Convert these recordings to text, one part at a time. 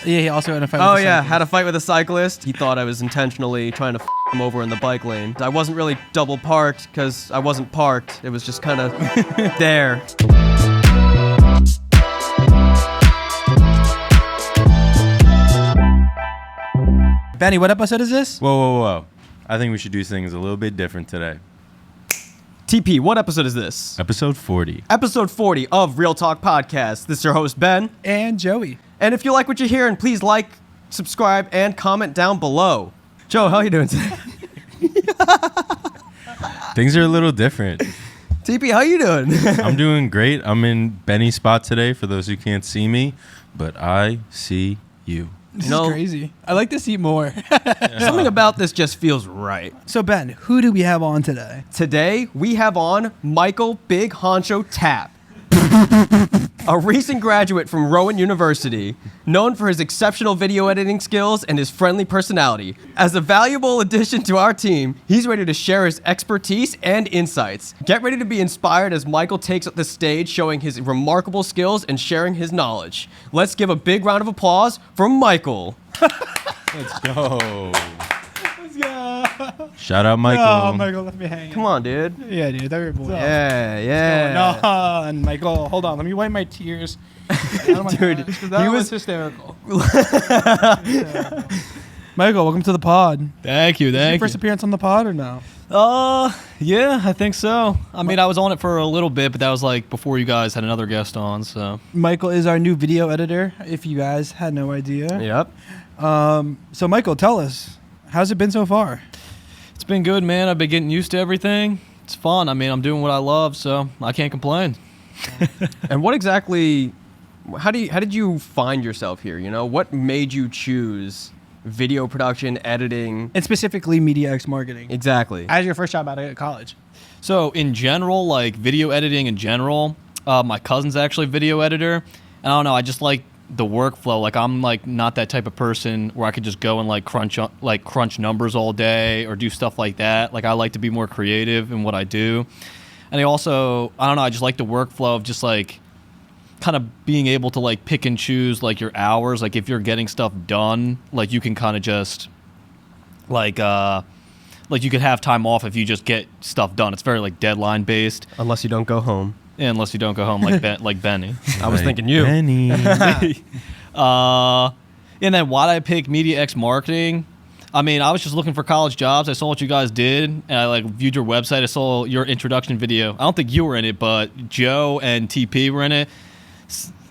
Yeah, he also had a fight Oh with the yeah, cyclist. had a fight with a cyclist. He thought I was intentionally trying to him over in the bike lane. I wasn't really double parked because I wasn't parked. It was just kind of there. Benny, what episode is this? Whoa. I think we should do things a little bit different today. TP, what episode is this? Episode 40. Episode 40 of Real Talk Podcast. This is your host, Ben. And Joey. And if you like what you're hearing, please like, subscribe, and comment down below. Joe, how are you doing today? Things are a little different. TP, how you doing? I'm doing great. I'm in Benny's spot today for those who can't see me, but I see you. This No. is crazy. I like to see more. Something about this just feels right. So, Ben, who do we have on today? Today, we have on Michael Big Honcho Tapp, a recent graduate from Rowan University, known for his exceptional video editing skills and his friendly personality. As a valuable addition to our team, he's ready to share his expertise and insights. Get ready to be inspired as Michael takes up the stage, showing his remarkable skills and sharing his knowledge. Let's give a big round of applause for Michael. Let's go. Let's go. Shout out Michael. Oh, Michael, let me hang. Come on, dude. Yeah, dude, they're your boy. Yeah. No, and Michael, hold on. Let me wipe my tears. Oh my Dude, gosh, 'cause that he was was- hysterical. Michael, welcome to the pod. Thank you, Is your thank first you. appearance on the pod or no? Yeah, I think so. I mean, I was on it for a little bit, but that was like before you guys had another guest on, so. Michael is our new video editor, if you guys had no idea. Yep. So, Michael, tell us, how's it been so far? It's been good, man. I've been getting used to everything. It's fun. I mean, I'm doing what I love, so I can't complain. And what exactly? How did you find yourself here? You know, what made you choose video production, editing? And specifically Media X marketing. Exactly. As your first job out of college. So, in general, like video editing in general, my cousin's actually a video editor. And I don't know, I just like the workflow. Like, I'm like not that type of person where I could just go and like crunch numbers all day or do stuff like that. Like, I like to be more creative in what I do. And I don't know, I just like the workflow of just like kind of being able to like pick and choose like your hours. Like, if you're getting stuff done, like you can kind of just like you could have time off if you just get stuff done. It's very like deadline based, Unless you don't go home. unless you don't go home like like Benny. I was thinking you. Benny. And then why did I pick Media X Marketing? I mean, I was just looking for college jobs. I saw what you guys did, and I like viewed your website. I saw your introduction video. I don't think you were in it, but Joe and TP were in it.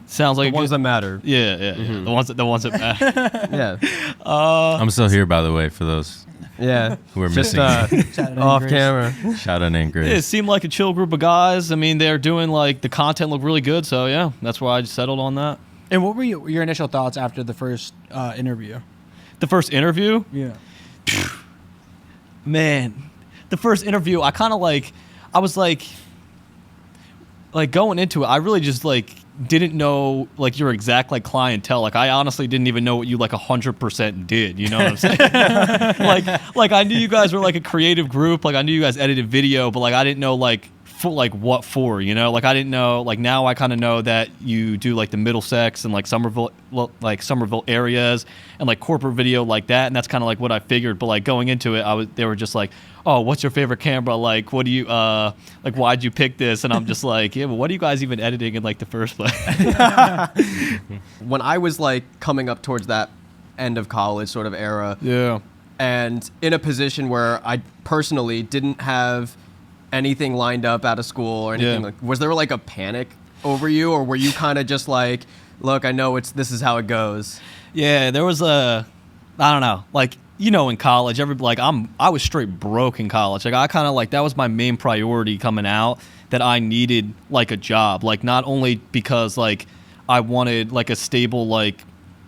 Sounds like The ones that matter. yeah. The ones that matter. Yeah. I'm still here, by the way, for those Yeah. who are Just missing. off camera. Shout out and It Grace. seemed like a chill group of guys. I mean, they're doing like the content looked really good, so yeah, that's why I just settled on that. And what were your initial thoughts after the first interview? The first interview, Yeah. man, the first interview, I kind of like, I was like going into it, I really just like didn't know like your exact like clientele. Like, I honestly didn't even know what you like 100% did. You know what I'm saying? like I knew you guys were like a creative group. Like, I knew you guys edited video, but like I didn't know like for like what for. You know, like I didn't know. Like, now I kind of know that you do like the Middlesex and like Somerville areas and like corporate video like that, and that's kind of like what I figured. But like going into it, they were just like, oh, what's your favorite camera? Like, what do you like? Why'd you pick this? And I'm just like, yeah, but what are you guys even editing in like the first place? When I was like coming up towards that end of college sort of era, Yeah. and in a position where I personally didn't have anything lined up out of school or anything, Yeah. like, was there like a panic over you, or were you kind of just like, look, I know this is how it goes? Yeah, there was I don't know, like, you know, in college, I was straight broke in college. Like, I kind of like, that was my main priority coming out, that I needed like a job, like not only because like I wanted like a stable like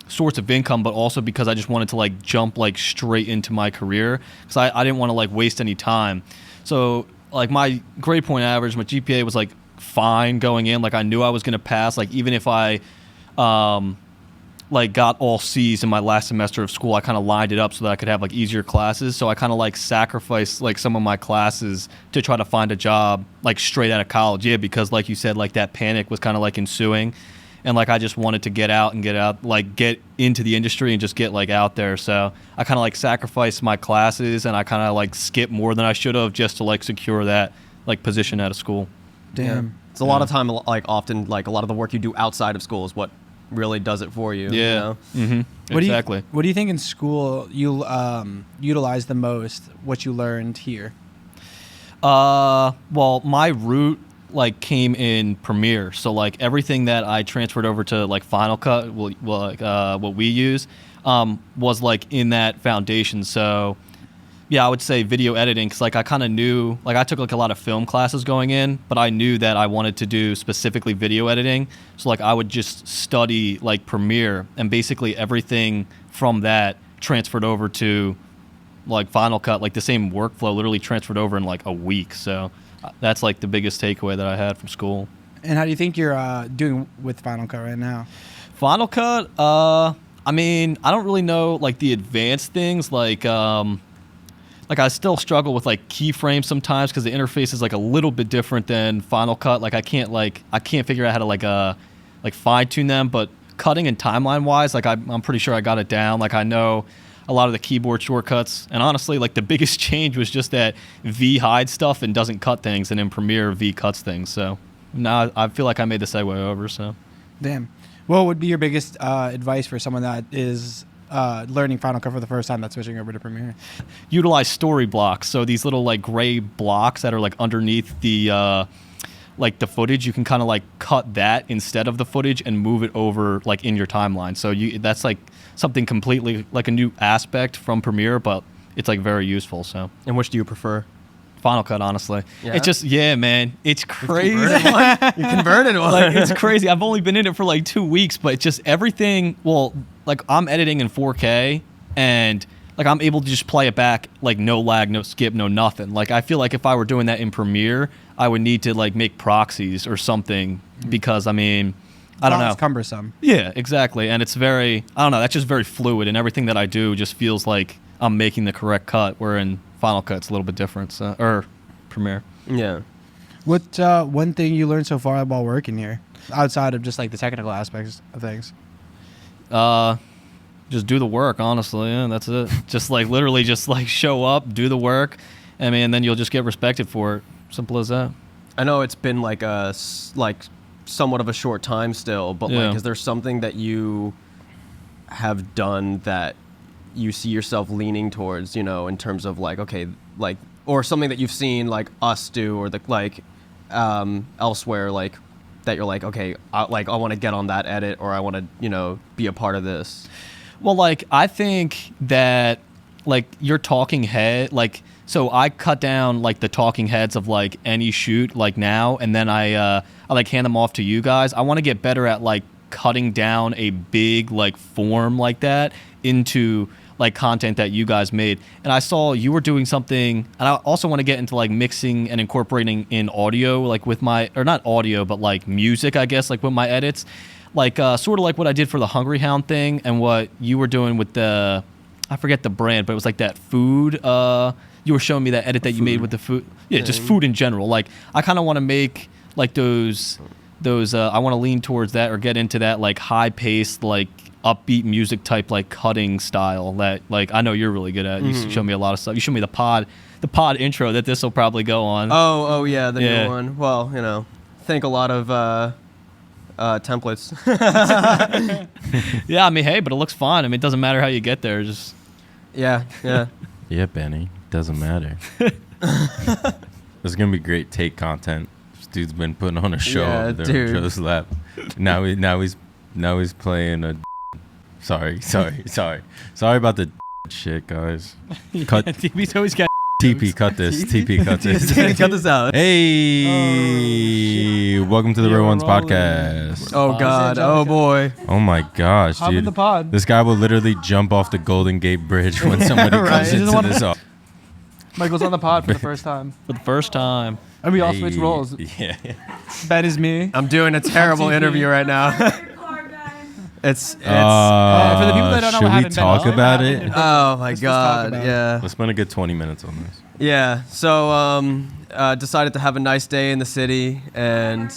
source of income, but also because I just wanted to like jump like straight into my career, because I didn't want to like waste any time. So like my grade point average, my GPA was like fine going in. Like, I knew I was going to pass. Like, even if I like got all C's in my last semester of school, I kind of lined it up so that I could have like easier classes. So I kind of like sacrificed like some of my classes to try to find a job like straight out of college. Yeah, because like you said, like that panic was kind of like ensuing. and like I just wanted to get out, like get into the industry and just get like out there. So I kind of like sacrificed my classes, and I kind of like skipped more than I should have just to like secure that like position at a school. Damn. It's a lot of time, like often, like a lot of the work you do outside of school is what really does it for you. Yeah. You know? Mm-hmm. What Exactly. What do you think in school you utilize the most? What you learned here? Well, my route like came in Premiere, so like everything that I transferred over to like Final Cut, what we use, was like in that foundation. So yeah, I would say video editing, because like I kind of knew, like I took like a lot of film classes going in, but I knew that I wanted to do specifically video editing. So like I would just study like Premiere, and basically everything from that transferred over to like Final Cut, like the same workflow literally transferred over in like a week. So that's like the biggest takeaway that I had from school. And how do you think you're doing with Final Cut right now? Final Cut, I mean, I don't really know like the advanced things, like I still struggle with like keyframes sometimes because the interface is like a little bit different than Final Cut. Like I can't figure out how to like fine tune them, but cutting and timeline wise, like I'm pretty sure I got it down. Like I know a lot of the keyboard shortcuts, and honestly, like the biggest change was just that V hides stuff and doesn't cut things, and in Premiere V cuts things. So now I feel like I made the segue over. So Damn. What would be your biggest advice for someone that is learning Final Cut for the first time, that's switching over to Premiere? Utilize story blocks. So these little like gray blocks that are like underneath the like the footage, you can kind of like cut that instead of the footage and move it over like in your timeline. So that's like something completely like a new aspect from Premiere, but it's like very useful. So And which do you prefer? Final Cut, honestly. Yeah? It's just, yeah, man, it's crazy. You converted one. Like it's crazy. I've only been in it for like 2 weeks, but just everything. Well, like I'm editing in 4K, and like I'm able to just play it back like no lag, no skip, no nothing. Like I feel like if I were doing that in Premiere, I would need to like make proxies or something, because I mean, I don't know. It's cumbersome. Yeah, exactly. And it's very, I don't know, that's just very fluid, and everything that I do just feels like I'm making the correct cut, where in Final Cut it's a little bit different, so, or Premiere. Yeah. What one thing you learned so far while working here, outside of just like the technical aspects of things? Just do the work, honestly. Yeah, that's it. Just like literally just like show up, do the work. I mean, and then you'll just get respected for it. Simple as that. I know it's been like somewhat of a short time still, but Yeah. like, is there something that you have done that you see yourself leaning towards, you know, in terms of like, okay, like, or something that you've seen like us do, or the like elsewhere, like that you're like, okay, I want to get on that edit, or I want to, you know, be a part of this? Well, like I think that like your talking head, like, so I cut down like the talking heads of like any shoot like now, and then I like hand them off to you guys. I want to get better at like cutting down a big like form like that into like content that you guys made. And I saw you were doing something, and I also want to get into like mixing and incorporating in audio, like with my, or not audio, but like music, I guess, like with my edits, like sort of like what I did for the Hungry Hound thing, and what you were doing with the, I forget the brand, but it was like that food, you were showing me that edit that you made with the food. Yeah, just food in general. Like I kind of want to make like those I want to lean towards that, or get into that like high paced, like upbeat music type, like cutting style that like I know you're really good at. You show me a lot of stuff. You show me the pod intro that this will probably go on. Oh yeah, the Yeah. new one. Well, you know, think a lot of templates. Yeah, I mean, hey, but it looks fine. I mean, it doesn't matter how you get there. Just Yeah. Yeah, Benny. Doesn't matter. There's gonna be great take content. This dude's been putting on a show Yeah, over there dude. on Joe's lap. Now he's playing a. Sorry about the shit, guys. Cut TP's always got. TP. Cut this. TP. Cut this. Cut this out. Hey, welcome to the Yeah, Real we're Ones rolling. podcast. Oh God. Oh boy. Oh my gosh, Hop in dude! the pod. This guy will literally jump off the Golden Gate Bridge when somebody Right. comes He doesn't into wanna- this. Michael's on the pod for the first time, For the first time. and we all switch roles. Yeah. Ben is me. I'm doing a terrible TP. interview right now. It's for the people that don't know should what we happened, Ben, talk Ben, about what it? happened? oh my Let's just talk God. about it. Yeah. Let's spend a good 20 minutes on this. Yeah. So decided to have a nice day in the city, and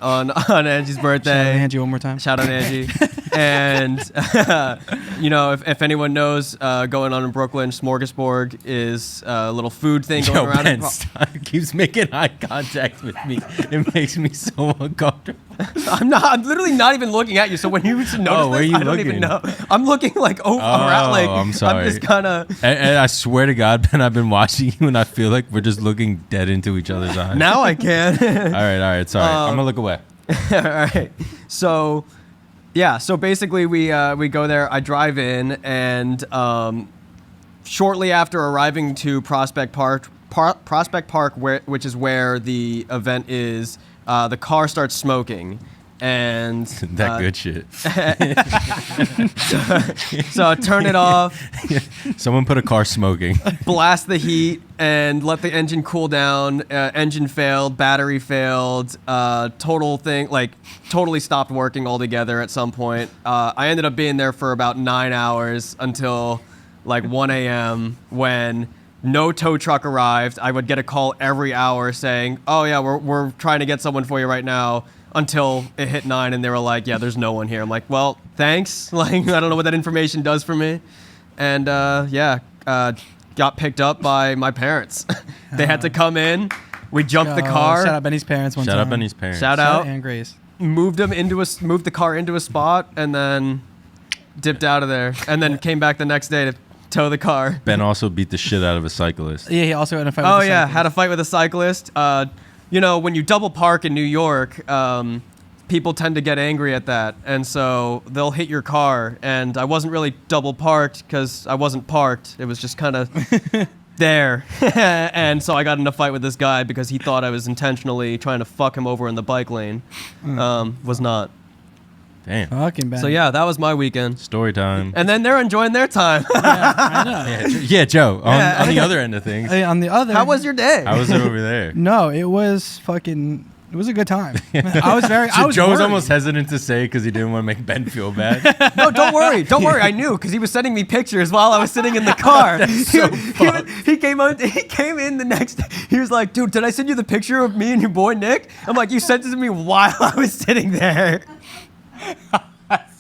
on Angie's birthday. Shout out Angie one more time. Shout out Angie. And, if anyone knows, going on in Brooklyn, Smorgasbord is a little food thing going around. Ben keeps making eye contact with me. It makes me so uncomfortable. I'm literally not even looking at you. So when you notice where are this, you I don't even looking? know. I'm looking like around. Like, I'm sorry. I'm just kind of. And I swear to God, Ben, I've been watching you, and I feel like we're just looking dead into each other's eyes. Now I can. All right. Sorry, I'm gonna look away. All right. So, yeah. So basically, we go there. I drive in, and shortly after arriving to Prospect Park, which is where the event is, the car starts smoking, and That good shit. so I turn it off, Someone put a car smoking. blast the heat, and let the engine cool down. Engine failed, battery failed, totally stopped working altogether at some point. I ended up being there for about 9 hours until like 1 a.m. when no tow truck arrived. I would get a call every hour saying, "Oh yeah, we're trying to get someone for you right now." Until it hit 9 and they were like, "Yeah, there's no one here." I'm like, "Well, thanks." Like, I don't know what that information does for me. And got picked up by my parents. They had to come in. We jumped the car. Shout out Benny's parents one time. Shout out Benny's parents. Shout Shout out. out and Grace. Moved the car into a spot and then dipped out of there. And then came back the next day to tow the car. Ben also beat the shit out of a cyclist. Yeah, he also had a fight. Oh with the yeah, cyclist. had a fight with a cyclist. When you double park in New York, people tend to get angry at that, and so they'll hit your car. And I wasn't really double parked because I wasn't parked. It was just kind of there. And so I got in a fight with this guy because he thought I was intentionally trying to fuck him over in the bike lane. Was not. Damn. Fucking bad. So yeah, that was my weekend. Story time. And then they're enjoying their time. I know. Yeah, Joe. Yeah. On the other end of things, Hey, on the other. How was your day? how was it over there? No, it was fucking. It was a good time. I was very. I So was Joe was worried. almost hesitant to say because he didn't want to make Ben feel bad. No, don't worry. Don't worry. I knew because he was sending me pictures while I was sitting in the car. He came in the next. He was like, "Dude, did I send you the picture of me and your boy Nick?" I'm like, "You sent it to me while I was sitting there."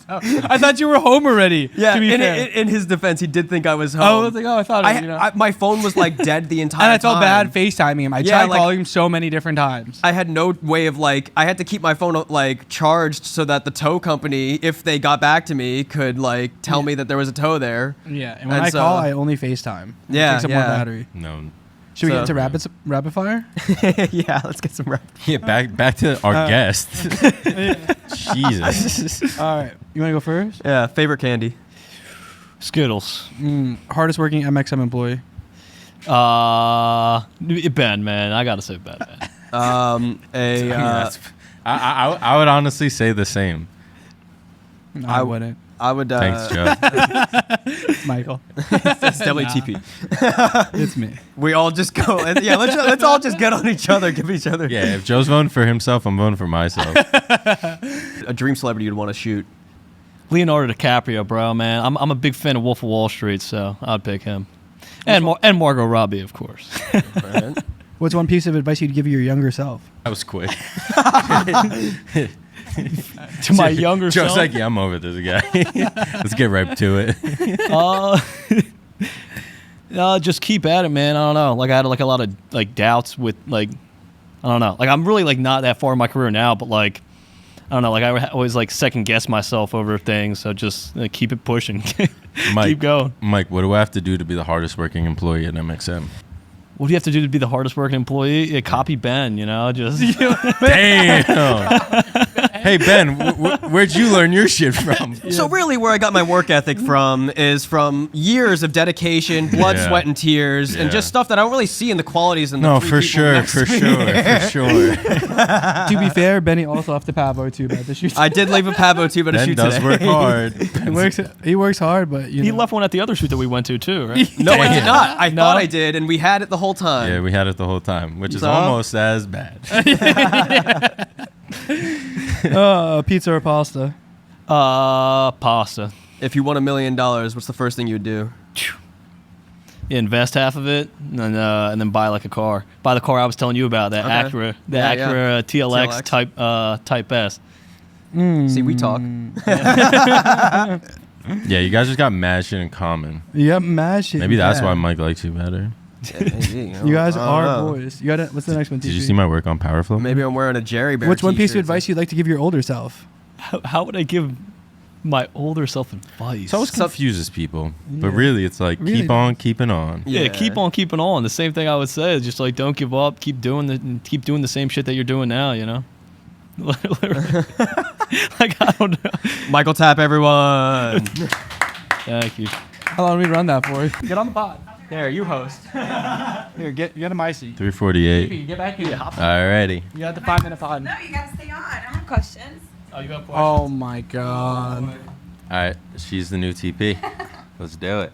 I thought you were home already. Yeah. To be fair. In his defense, he did think I was home. I was like, I thought. My phone was like dead the entire and I time. felt bad FaceTiming him. I Yeah, tried like- calling him so many different times. I had no way of I had to keep my phone charged so that the tow company, if they got back to me, could tell me that there was a tow there. Yeah, and when And I so- call, I only FaceTime. It Yeah, takes up more yeah. battery. No. Should we So- get into rapid fire? Yeah, let's get some rap. Yeah, back to our guest. Jesus. All right, you want to go first? Yeah, favorite candy. Skittles. Hardest working MXM employee. Ben, man. I gotta say Ben, man. I would honestly say the same. No, I I wouldn't. I would. Thanks, Joe. Michael, That's WTP. it's me. We all just go. Yeah, let's all just get on each other, give each other. Yeah, if Joe's voting for himself, I'm voting for myself. A dream celebrity you'd want to shoot. Leonardo DiCaprio, bro, man. I'm a big fan of Wolf of Wall Street, so I'd pick him. And Margot Robbie, of course. What's one piece of advice you'd give your younger self? That was quick. To my younger Joe's self. like, yeah, I'm over this guy. Let's get right to it. Just keep at it, man. I don't know. I had a lot of doubts with I don't know. I'm really not that far in my career now, but I don't know. I always second guess myself over things. So just keep it pushing. Keep going. Mike, what do I have to do to be the hardest working employee at MXM? What do you have to do to be the hardest working employee? Yeah, copy Ben, just Damn. Hey, Ben, where'd you learn your shit from? So really, where I got my work ethic from is from years of dedication, blood, Yeah. sweat, and tears, and Yeah. just stuff that I don't really see in the qualities in the No, three for people sure, next for to me. sure. To be fair, Benny also left the Pavo too bad to shoot. I did leave a Pavo too, but a Ben shoot does today. work hard. He works hard, but he left one at the other shoot that we went to too, right? No, I did Damn. not. I No? thought I did, and we had it the whole time. Yeah, we had it the whole time, which is So? almost as bad. Pizza or pasta? Pasta. If you won $1 million, what's the first thing you'd do? invest half of it, and then buy like a car. Buy the car I was telling you about, that Okay. Acura, the Yeah, Acura TLX, TLX. Type S. See, we talk. Yeah, you guys just got mad shit in common. Yep, mash it. Maybe that's yeah. why Mike likes you better. Yeah, maybe, You guys I don't are know. boys. You got it. What's the next one? Did you TP? see my work on Powerflow? Maybe I'm wearing a Jerry Bear What's one piece of t-shirt, advice so- you'd like to give your older self? How would I give my older self advice? It always So- confuses people, but Yeah. really, it's like Really keep on keeping on. Yeah, keep on keeping on. The same thing I would say is just like don't give up. Keep doing the same shit that you're doing now. You know. Literally. Like I don't know. Michael Tapp, everyone. Thank you. How long do we run that for? Get on the pod. There, you host. Here, get a my seat. 348. Get back here. Alrighty. You got the 5-minute pod. No, you gotta stay on. I have questions. Oh, you got Oh my god. All right, she's the new TP. Let's do it.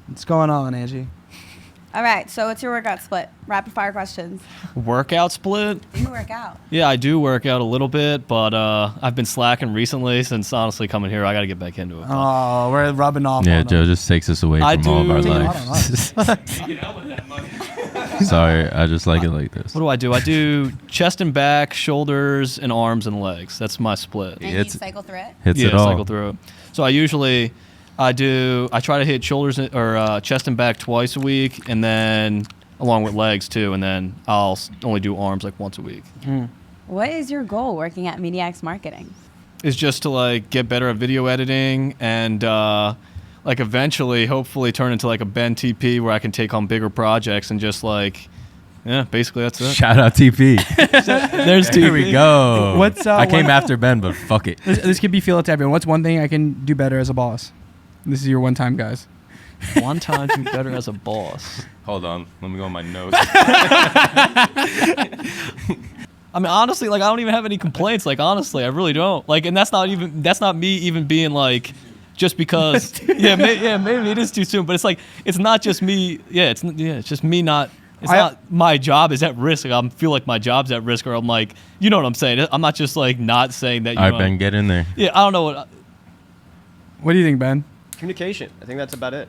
What's going on, Angie? All right, so what's your workout split? Rapid fire questions. Workout split? Do you work out? Yeah, I do work out a little bit, but I've been slacking recently since honestly coming here. I got to get back into it. Oh, we're rubbing off. Yeah, on Joe them. just takes us away I from all of our do- lives. Sorry, I just like it like this. What do? I do chest and back, shoulders, and arms and legs. That's my split. And It's- you cycle through it? Hits Yeah, it all. cycle through it. So I try to hit shoulders or chest and back twice a week, and then along with legs too, and then I'll only do arms like once a week. What is your goal working at Mediax Marketing? Is just to like get better at video editing and like eventually, hopefully, turn into like a Ben TP where I can take on bigger projects and just like, yeah, basically that's it. Shout out TP. There's Here we go. What's, I came one- after Ben, but fuck it. This could be feel it to everyone. What's one thing I can do better as a boss? This is your one time, guys. One time do better as a boss. Hold on, let me go on my notes. I mean, honestly, like I don't even have any complaints. Like honestly, I really don't. Like, and that's not me even being like, just because. Maybe it is too soon. But it's like it's not just me. It's just me not. It's not my job is at risk. Like, I feel like my job's at risk, or I'm like, you know what I'm saying. I'm not just like not saying that. You All right, know, Ben, get in there. Yeah, I don't know what. What do you think, Ben? Communication. I think that's about it.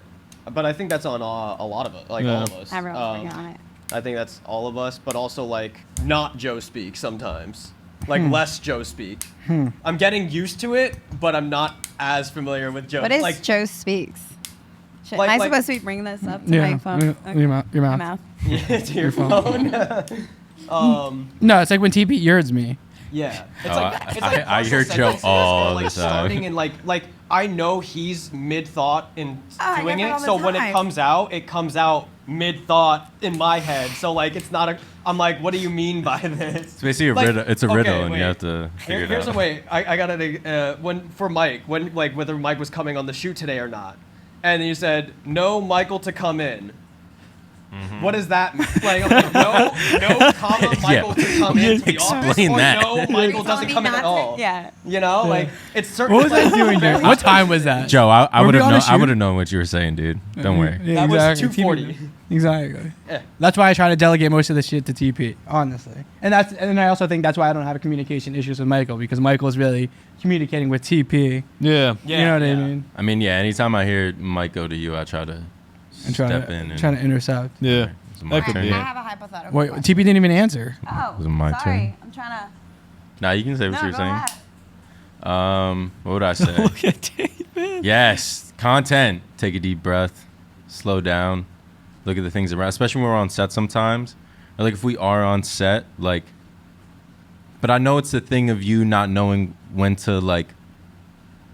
But I think that's on a lot of us, like Yeah. all of us. Everyone's working on it. I think that's all of us, but also like not Joe speak sometimes. Like less Joe speak. I'm getting used to it, but I'm not as familiar with Joe. What is like, Joe Speaks? Am Like- I like- supposed to be bringing this up to Yeah, my phone? your mouth. Your My mouth. mouth. to your phone? No, it's like when TP yerds me. Yeah. It's Oh, like, it's I- like I partial hear Joe sentences all or, like the time. starting and like I know he's mid thought in I doing get that it, all the so when it time. comes out mid thought in my head. So like it's not a. I'm like, what do you mean by this? It's basically a Like, riddle. It's a okay, riddle, and wait. you have to figure Here's it out. a way. I got it when for Mike when like whether Mike was coming on the shoot today or not, and you said no Michael to come in. Mm-hmm. What does that mean? Like okay, no comma Michael to come into the office, Explain or that. no Michael You doesn't telling me come in not at to- all. Yeah. You know, like it's certain. What was I like, doing here? very- What time was that? Joe, I Were would we have on a known. I shoot? would have known what you were saying, dude. Don't worry. Yeah, That was exactly. 2:40. Exactly. Yeah. That's why I try to delegate most of the shit to TP, honestly. And I also think that's why I don't have communication issues with Michael, because Michael is really communicating with TP. Yeah. You know what I yeah. mean? I mean, yeah. Anytime I hear Mike go to you, I try to And try step to in and try to intercept. Yeah. It's my That could turn. be I it. have a hypothetical. Wait, question. TP didn't even answer. Oh, Was it my sorry. turn? I'm trying to. Nah, you can say what No, you were go saying. ahead. What would I say? Look at David. Yes, content. Take a deep breath, slow down, look at the things around. Especially when we're on set sometimes, or like if we are on set, like. But I know it's the thing of you not knowing when to like.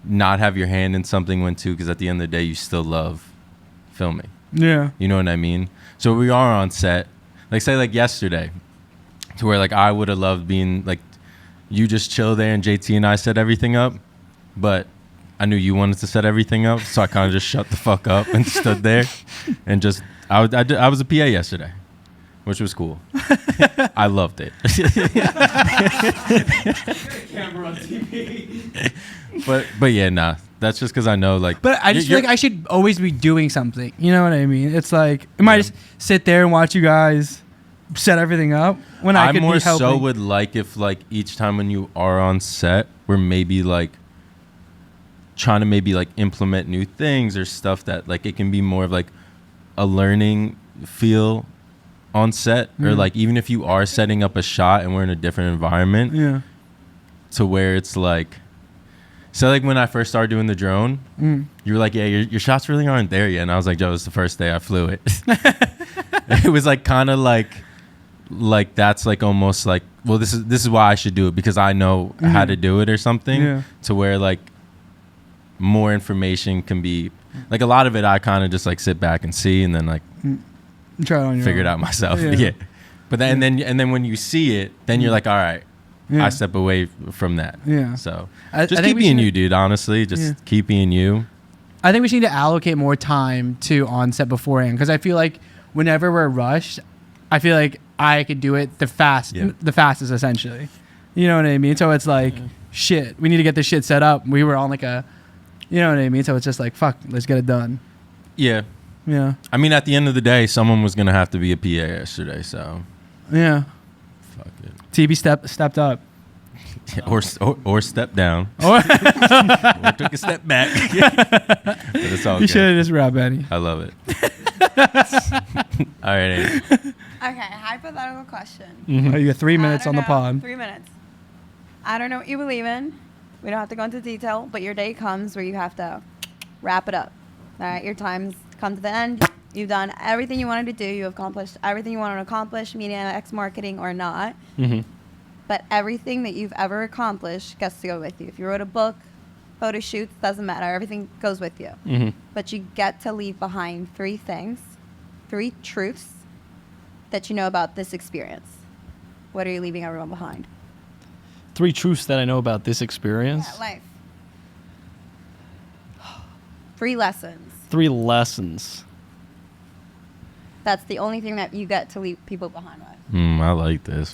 Not have your hand in something when to, because at the end of the day, you still love filming. Yeah. You know what I mean? So we are on set, like say like yesterday, to where like I would have loved being like, you just chill there and JT and I set everything up, but I knew you wanted to set everything up, so I kind of just shut the fuck up and stood there, and just I was a PA yesterday, which was cool. I loved it. But yeah, nah. That's just because I know like. But I just feel like I should always be doing something. You know what I mean? It's like, am I just sit there and watch you guys set everything up when I could more be helping? so would like if like each time when you are on set, we're maybe like trying to maybe like implement new things or stuff that like it can be more of like a learning feel on set, or like even if you are setting up a shot and we're in a different environment, to where it's like, so like when I first started doing the drone, you were like, yeah, your shots really aren't there yet, and I was like, Joe, it's the first day I flew it. It was like kind of like that's like almost like, well, this is why I should do it, because I know how to do it or something, to where like more information can be, like a lot of it I kind of just like sit back and see, and then like try it on your figure it own. out myself. Yeah. But then and then when you see it, then you're like, all right, I step away from that. Yeah. So I just think keep we being should- you, dude. Honestly, just keep being you. I think we should need to allocate more time to on set beforehand, because I feel like whenever we're rushed, I feel like I could do it the fastest essentially. You know what I mean? So it's like, shit, we need to get this shit set up. We were on like a, you know what I mean? So it's just like, fuck, let's get it done. Yeah. Yeah. I mean, at the end of the day, someone was gonna have to be a PA yesterday, so Yeah. fuck it. TB stepped up. Or step down. Or Or took a step back. But it's all you good. should have just rapped Benny. I love it. All right, Amy. Okay, hypothetical question. Oh, you got 3 minutes I on the don't know, pod. 3 minutes. I don't know what you believe in. We don't have to go into detail, but your day comes where you have to wrap it up. All right, your time's come to the end. You've done everything you wanted to do. You accomplished everything you wanted to accomplish, media, X marketing or not. But everything that you've ever accomplished gets to go with you. If you wrote a book, photo shoots, doesn't matter. Everything goes with you. But you get to leave behind 3 things, 3 truths that you know about this experience. What are you leaving everyone behind? 3 truths that I know about this experience. Yeah, life. 3 lessons. 3 lessons. That's the only thing that you get to leave people behind with. I like this.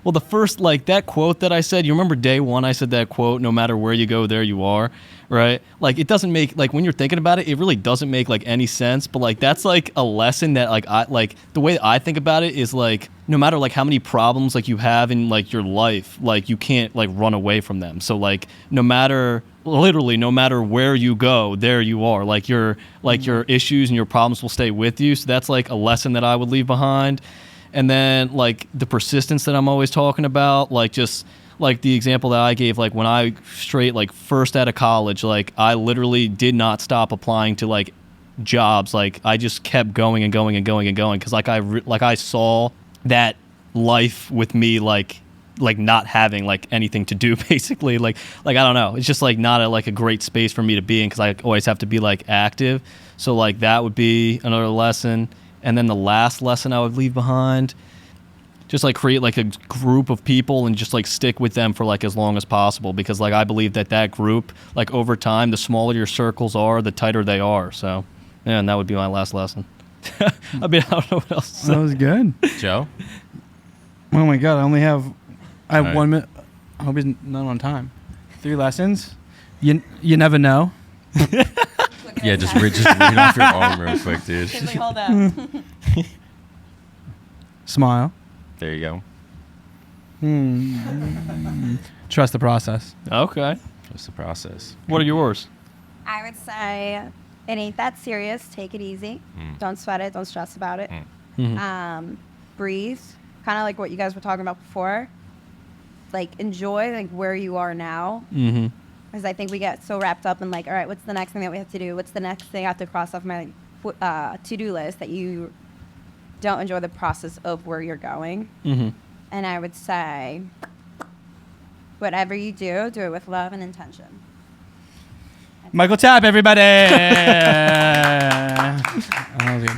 Well, the first, like, that quote that I said, you remember day 1 I said that quote, no matter where you go, there you are, right? Like, it doesn't make, like, when you're thinking about it, it really doesn't make, like, any sense. But, like, that's, like, a lesson that, like, the way I think about it is, like, no matter, like, how many problems, like, you have in, like, your life, like, you can't, like, run away from them. So, like, literally, no matter where you go, there you are. Like, your issues and your problems will stay with you. So that's, like, a lesson that I would leave behind. And then, like, the persistence that I'm always talking about, like, just, like, the example that I gave, like, when I first out of college, like, I literally did not stop applying to, like, jobs. Like, I just kept going and going and going and going. Because, like, I saw that life with me, like not having, like, anything to do, basically. Like, I don't know. It's just, like, not a great space for me to be in, because I always have to be, like, active. So, like, that would be another lesson. And then the last lesson I would leave behind, just, like, create, like, a group of people and just, like, stick with them for, like, as long as possible. Because, like, I believe that group, like, over time, the smaller your circles are, the tighter they are. So, yeah, and that would be my last lesson. I mean, I don't know what else to say. That was good. Joe? Oh my god, I have All right. 1 minute. I hope he's not on time. 3 lessons. You never know. Yeah, just read off your arm real quick, dude. He's like, hold up. Smile. There you go. Trust the process. Okay. Just the process. What are yours? I would say it ain't that serious. Take it easy. Don't sweat it. Don't stress about it. Breathe. Kind of like what you guys were talking about before. Like, enjoy, like, where you are now. Because I think we get so wrapped up in, like, all right, what's the next thing that we have to do? What's the next thing I have to cross off my to-do list, that you don't enjoy the process of where you're going. And I would say, whatever you do it with love and intention. Michael Tapp, everybody.